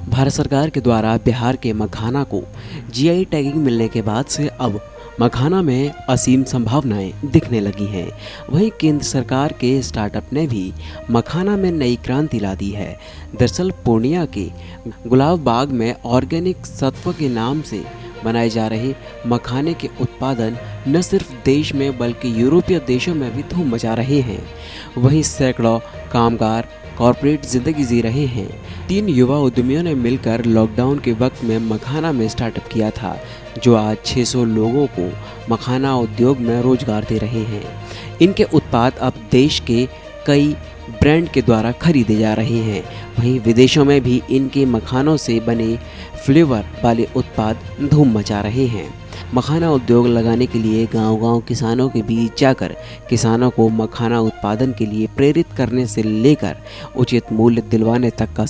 भारत सरकार के द्वारा बिहार के मखाना को जीआई टैगिंग मिलने के बाद से अब मखाना में असीम संभावनाएं दिखने लगी हैं। वहीं केंद्र सरकार के स्टार्टअप ने भी मखाना में नई क्रांति ला दी है। दरअसल पूर्णिया के गुलाब बाग में ऑर्गेनिक सत्व के नाम से बनाए जा रहे मखाने के उत्पादन न सिर्फ देश में बल्कि यूरोपीय देशों में भी धूम मचा रहे हैं। वहीं सैकड़ों कामगार कॉरपोरेट जिंदगी जी रहे हैं। 3 युवा उद्यमियों ने मिलकर लॉकडाउन के वक्त में मखाना में स्टार्टअप किया था, जो आज 600 लोगों को मखाना उद्योग में रोजगार दे रहे हैं। इनके उत्पाद अब देश के कई ब्रांड के द्वारा खरीदे जा रहे हैं। वहीं विदेशों में भी इनके मखानों से बने फ्लेवर वाले उत्पाद धूम मचा रहे हैं। मखाना उद्योग लगाने के लिए गांव-गांव किसानों के बीच जाकर किसानों को मखाना उत्पादन के लिए प्रेरित करने से लेकर उचित मूल्य दिलवाने तक के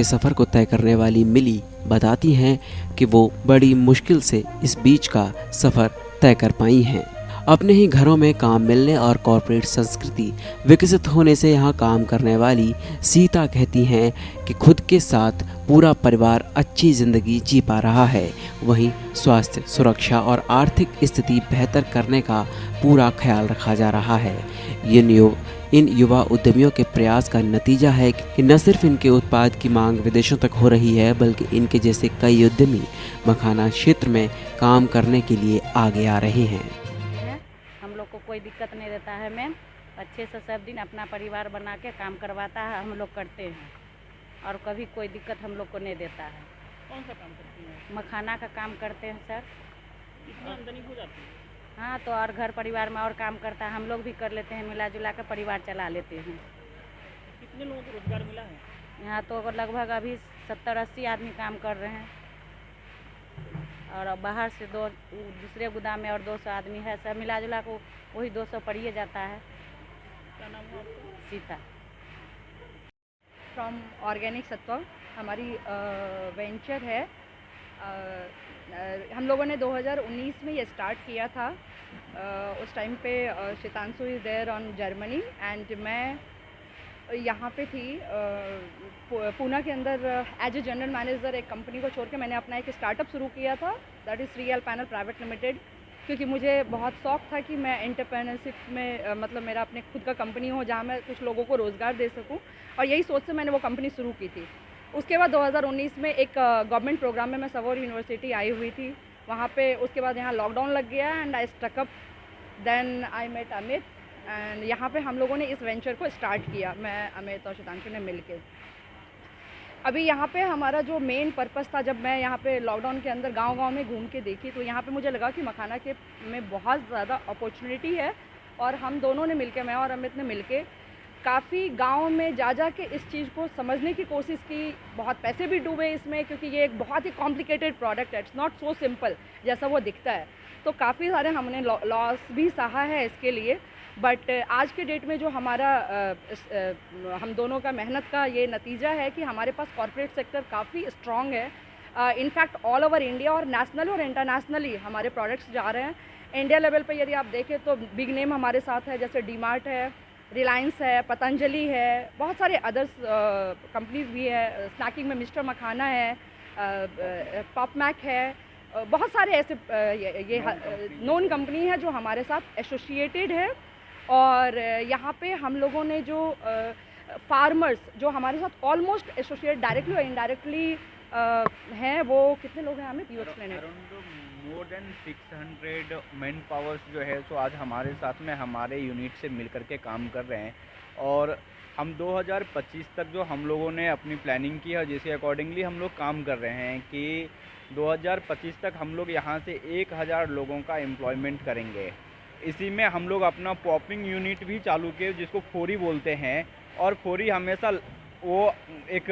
सफ़र को तय करने वाली मिली बताती हैं कि वो बड़ी मुश्किल से इस बीच का सफ़र तय कर पाई हैं। अपने ही घरों में काम मिलने और कॉरपोरेट संस्कृति विकसित होने से यहाँ काम करने वाली सीता कहती हैं कि खुद के साथ पूरा परिवार अच्छी ज़िंदगी जी पा रहा है। वहीं स्वास्थ्य, सुरक्षा और आर्थिक स्थिति बेहतर करने का पूरा ख्याल रखा जा रहा है। इन युवा उद्यमियों के प्रयास का नतीजा है कि न सिर्फ इनके उत्पाद की मांग विदेशों तक हो रही है, बल्कि इनके जैसे कई उद्यमी मखाना क्षेत्र में काम करने के लिए आगे आ रहे हैं। हम लोग को कोई दिक्कत नहीं रहता है मैम, अच्छे से सब दिन अपना परिवार बना के काम करवाता है, हम लोग करते हैं और कभी कोई दिक्कत हम लोग को नहीं देता है। कौन सा काम करती हैं? मखाना का काम करते हैं सर। कितनी आमदनी हो जाती है? हाँ, तो और घर परिवार में और काम करता है, हम लोग भी कर लेते हैं, मिला जुला कर परिवार चला लेते हैं। कितने लोगों को रोजगार मिला है? यहाँ तो लगभग अभी 70-80 आदमी काम कर रहे हैं और बाहर से दूसरे गोदाम में और 200 आदमी है। सब मिला जुला को वही 200 पड़ ही जाता है। क्या नाम है आपका? सीता। फ्रॉम ऑर्गेनिक सत्व हमारी वेंचर है। हम लोगों ने 2019 में ये स्टार्ट किया था। उस टाइम पे Shitanshu is there on Germany and मैं यहाँ पे थी पूना के अंदर एज ए जनरल मैनेजर। एक कंपनी को छोड़ के मैंने अपना एक स्टार्टअप शुरू किया था, that is 3L panel private limited, क्योंकि मुझे बहुत शौक था कि मैं एंटरप्रेन्योरशिप में मतलब मेरा अपने खुद का कंपनी हो जहाँ मैं कुछ लोगों को रोज़गार दे सकूँ, और यही सोच से मैंने वो कंपनी शुरू की थी। उसके बाद 2019 में एक गवर्नमेंट प्रोग्राम में मैं सवोर यूनिवर्सिटी आई हुई थी वहाँ पे। उसके बाद यहाँ लॉकडाउन लग गया and I stuck up, then I met Amit and यहाँ पे हम लोगों ने इस वेंचर को स्टार्ट किया, मैं अमित और शितांशु ने मिलके। अभी यहाँ पे हमारा जो मेन पर्पस था, जब मैं यहाँ पे लॉकडाउन के अंदर गांव-गांव में घूम के देखी तो यहाँ पे मुझे लगा कि मखाना के में बहुत ज़्यादा अपॉर्चुनिटी है, और हम दोनों ने मिलके, मैं और अमित ने मिलके काफ़ी गांव में जा के इस चीज़ को समझने की कोशिश की। बहुत पैसे भी डूबे इसमें, क्योंकि ये एक बहुत ही कॉम्प्लिकेटेड प्रोडक्ट है, इट्स नॉट सो सिंपल जैसा वो दिखता है। तो काफ़ी सारे हमने लॉस भी सहा है इसके लिए, बट आज के डेट में जो हमारा हम दोनों का मेहनत का ये नतीजा है कि हमारे पास कॉर्पोरेट सेक्टर काफ़ी स्ट्रॉन्ग है। इनफैक्ट ऑल ओवर इंडिया और नेशनल और इंटरनेशनली हमारे प्रोडक्ट्स जा रहे हैं। इंडिया लेवल पे यदि आप देखें तो बिग नेम हमारे साथ है, जैसे डीमार्ट है, रिलायंस है, पतंजलि है, बहुत सारे अदर्स कंपनीज भी है। स्नैकिंग में मिस्टर मखाना है, पॉप मैक है, बहुत सारे ऐसे ये नोन कंपनी है जो हमारे साथ एसोसिएटेड है। और यहाँ पे हम लोगों ने जो फार्मर्स जो हमारे साथ ऑलमोस्ट एसोसिएट डायरेक्टली और इनडायरेक्टली हैं, वो कितने लोग हैं हमें? मोर देन 600 मैन पावर्स जो है सो आज हमारे साथ में हमारे यूनिट से मिल कर के काम कर रहे हैं। और हम 2025 तक जो हम लोगों ने अपनी प्लानिंग की है, जिसके अकॉर्डिंगली हम लोग काम कर रहे हैं कि 2025 तक हम लोग यहाँ से 1000 लोगों का एम्प्लॉयमेंट करेंगे। इसी में हम लोग अपना पॉपिंग यूनिट भी चालू किए, जिसको फोरी बोलते हैं। और फोरी हमेशा वो एक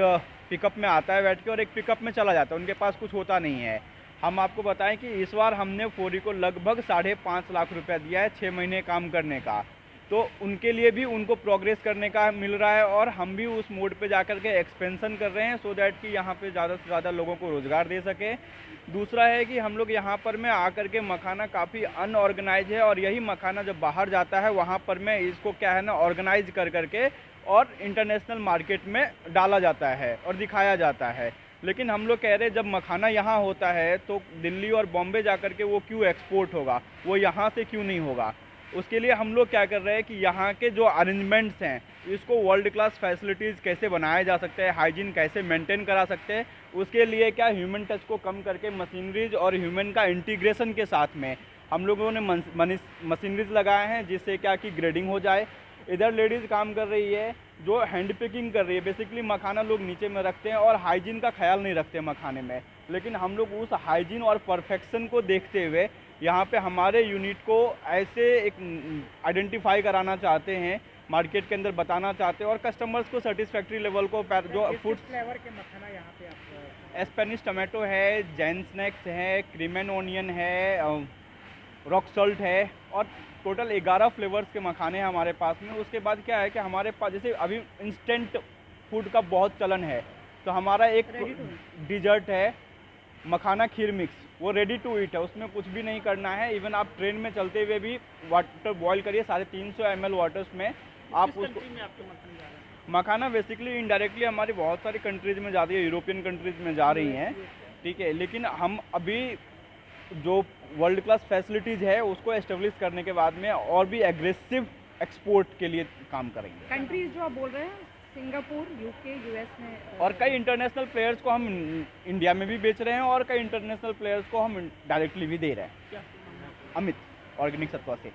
पिकअप में आता है बैठ के और एक पिकअप में चला जाता है, उनके पास कुछ होता नहीं है। हम आपको बताएं कि इस बार हमने फोरी को लगभग 5.5 लाख रुपया दिया है 6 महीने काम करने का। तो उनके लिए भी उनको प्रोग्रेस करने का मिल रहा है और हम भी उस मोड पे जाकर के एक्सपेंशन कर रहे हैं सो दैट कि यहाँ पे ज़्यादा से ज़्यादा लोगों को रोज़गार दे सके। दूसरा है कि हम लोग यहाँ पर में आकर के मखाना काफ़ी अनऑर्गेनाइज है और यही मखाना जब बाहर जाता है वहाँ पर में इसको क्या है ना ऑर्गेनाइज कर करके और इंटरनेशनल मार्केट में डाला जाता है और दिखाया जाता है। लेकिन हम लोग कह रहे हैं जब मखाना यहाँ होता है तो दिल्ली और बॉम्बे जाकर के वो क्यों एक्सपोर्ट होगा, वो यहाँ से क्यों नहीं होगा। उसके लिए हम लोग क्या कर रहे हैं कि यहाँ के जो अरेंजमेंट्स हैं इसको वर्ल्ड क्लास फैसिलिटीज़ कैसे बनाया जा सकता है, हाइजीन कैसे मेंटेन करा सकते हैं, उसके लिए क्या ह्यूमन टच को कम करके मशीनरीज और ह्यूमन का इंटीग्रेशन के साथ में हम लोगों ने मशीनरीज लगाए हैं जिससे क्या कि ग्रेडिंग हो जाए। इधर लेडीज़ काम कर रही है जो हैंड पिकिंग कर रही है। बेसिकली मखाना लोग नीचे में रखते हैं और हाइजीन का ख्याल नहीं रखते मखाने में, लेकिन हम लोग उस हाइजीन और परफेक्शन को देखते हुए यहाँ पे हमारे यूनिट को ऐसे एक आइडेंटिफाई कराना चाहते हैं, मार्केट के अंदर बताना चाहते हैं और कस्टमर्स को सेटिस्फैक्ट्री लेवल को जो फूड फ्लेवर के मखाना यहाँ पे आपका स्पेनिश टमाटो है, जैन स्नैक्स है, क्रीम एंड ओनियन है, रॉक सॉल्ट है और टोटल 11 फ्लेवर्स के मखाने हैं हमारे पास में। उसके बाद क्या है कि हमारे पास जैसे अभी इंस्टेंट फूड का बहुत चलन है तो हमारा एक डिजर्ट है मखाना खीर मिक्स, वो रेडी टू ईट है, उसमें कुछ भी नहीं करना है। इवन आप ट्रेन में चलते हुए भी वाटर बॉईल करिए 350 ml वाटर्स में आप उसको में आपके मखाने जा रहे हैं? मखाना बेसिकली इनडायरेक्टली हमारी बहुत सारी कंट्रीज़ में जा रही है, यूरोपियन कंट्रीज़ में जा रही हैं, ठीक है। लेकिन हम अभी जो वर्ल्ड क्लास फैसिलिटीज़ है उसको एस्टेब्लिश करने के बाद में और भी एग्रेसिव एक्सपोर्ट के लिए काम करेंगे। कंट्रीज जो आप बोल रहे हैं सिंगापुर, यूके, यूएस में और कई इंटरनेशनल प्लेयर्स को हम इंडिया में भी बेच रहे हैं और कई इंटरनेशनल प्लेयर्स को हम डायरेक्टली भी दे रहे हैं। क्या अमित, ऑर्गेनिक सत्वा से।